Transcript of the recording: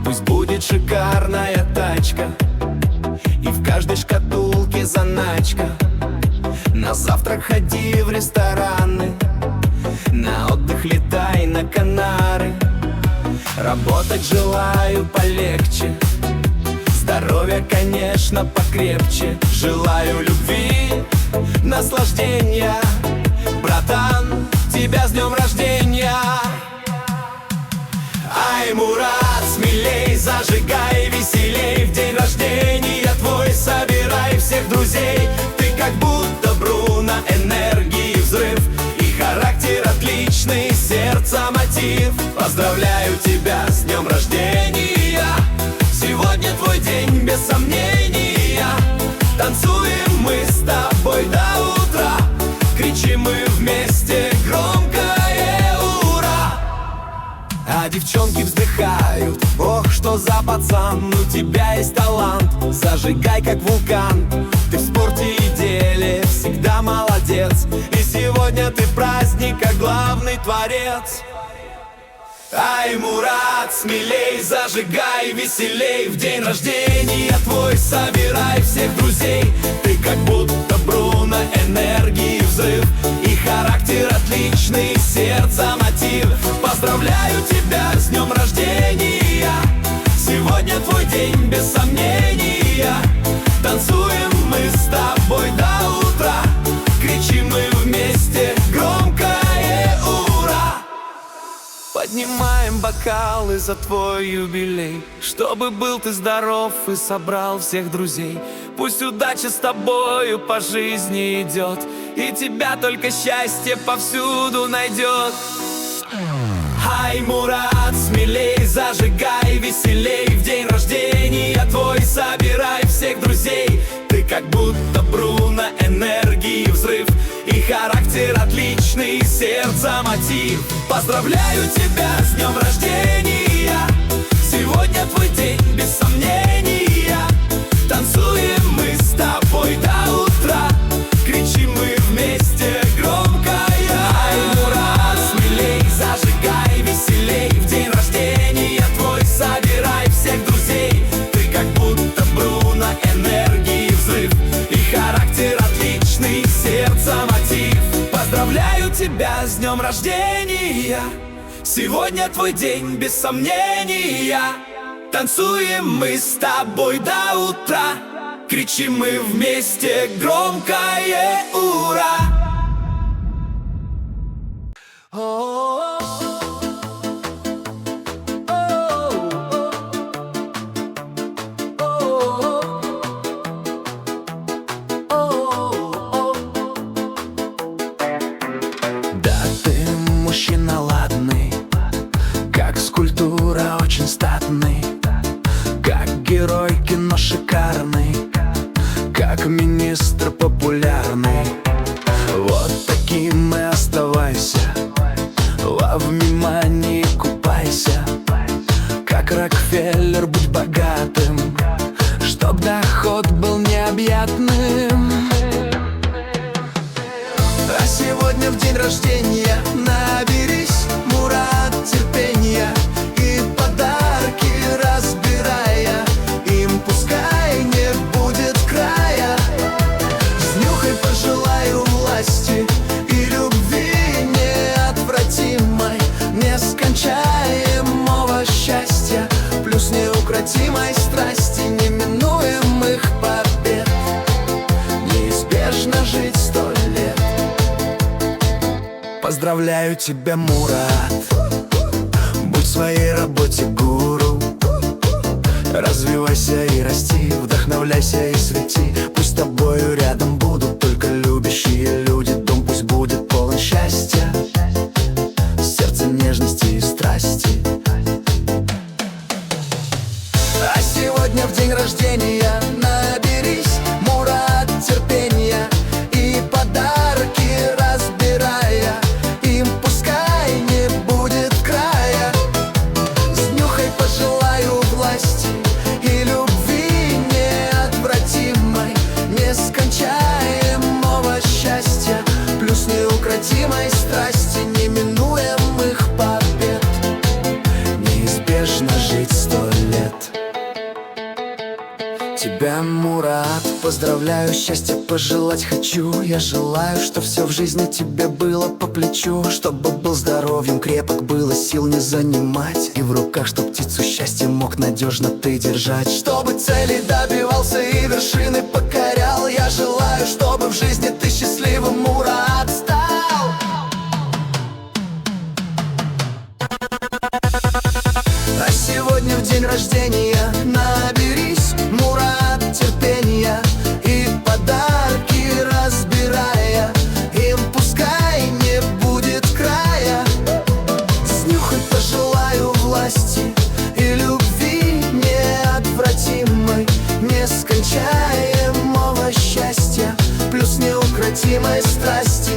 Пусть будет шикарная тачка и в каждой шкатулке заначка. На завтрак ходи в рестораны, на отдых летай на Канары. Работать желаю полегче, здоровья, конечно, покрепче. Желаю любви, наслаждения, братан, тебя с днем рождения. Ай, Мурат, смелей, зажигай, веселей. В день рождения твой собирай всех друзей. Ты как будто Бруно, энергии взрыв и характер отличный, сердце мотив. Поздравляю тебя с днем рождения, сегодня твой день без сомнения. Танцуем мы с тобой до утра, кричим мы вместе громкое ура. А девчонки вздыхают: ох, что за пацан, у тебя есть талант, зажигай как вулкан. Ты в спорте и деле всегда молодец, и сегодня ты праздника главный творец. Ай, Мурат, смелей, зажигай, веселей. В день рождения твой собирай всех друзей. Ты как будто Бруно, энергии взрыв и характер отличный, сердце мотив. Поздравляю тебя с днем рождения, сегодня твой день без сомнения. Танцуем мы с тобой до утра, кричим мы вместе громкое ура. Поднимаем бокалы за твой юбилей, чтобы был ты здоров и собрал всех друзей. Пусть удача с тобою по жизни идет, и тебя только счастье повсюду найдет. Ай, Мурат, смелей, зажигай, веселей. В день рождения твой собирай всех друзей. Ты как будто Бруно, энергии взрыв и характер отличный, сердце мотив. Поздравляю тебя с днем рождения, сегодня твой день без сомнения. Танцуем мы с тобой до утра, кричим мы вместе громкое. Ай, Мурат, смелей, зажигай, веселей. В день рождения твой собирай всех друзей. Ты как будто Бруно, энергии взрыв и характер отличный, сердце мотив. Поздравляю тебя с днем рождения, сегодня твой день без сомнения. Танцуем мы с тобой до утра, кричим мы вместе громкое ура. Да ты мужчина ладный, как скульптура очень статный, как герой кино шикарный, как министр популярный. Вот таким и оставайся, во внимании купайся. Как Рокфеллер будь богатым, чтоб доход был необъятным. А сегодня в день рождения наберись, Мурат, терпения и подарки разбирая, им пускай не будет края. Снюхай пожелаю власти и любви неотвратимой, нескончаемого счастья, плюс неукротимой страсти, неминуемых побед. Неизбежно жить 100 лет. Поздравляю тебя, Мурат, будь в своей работе гуру. Развивайся и расти, вдохновляйся и свети. Пусть с тобою рядом будут только любящие люди. Дом пусть будет полон счастья, сердце нежности и страсти. А сегодня в день рождения наберись, Мурат, терпения и подарки разбирая, им пускай не будет края. Снюхай пожелаю власти и любви неотвратимой, нескончаемого счастья, плюс неукротимой страсти, неминуемых побед. Неизбежно жить 100 лет. поздравляю, счастья пожелать хочу. Я желаю, что все в жизни тебе было по плечу. Чтобы был здоровьем крепок, было сил не занимать. И в руках, чтоб птицу счастья мог надежно ты держать. Чтобы цели добивался и вершины покорял. Я желаю, чтобы в жизни ты счастливым, Мурат, стал. А сегодня в день рождения наберись, Мурат, терпения и подарки разбирая, им пускай не будет края. Снюхать пожелаю власти и любви неотвратимой, нескончаемого счастья, плюс неукротимой страсти.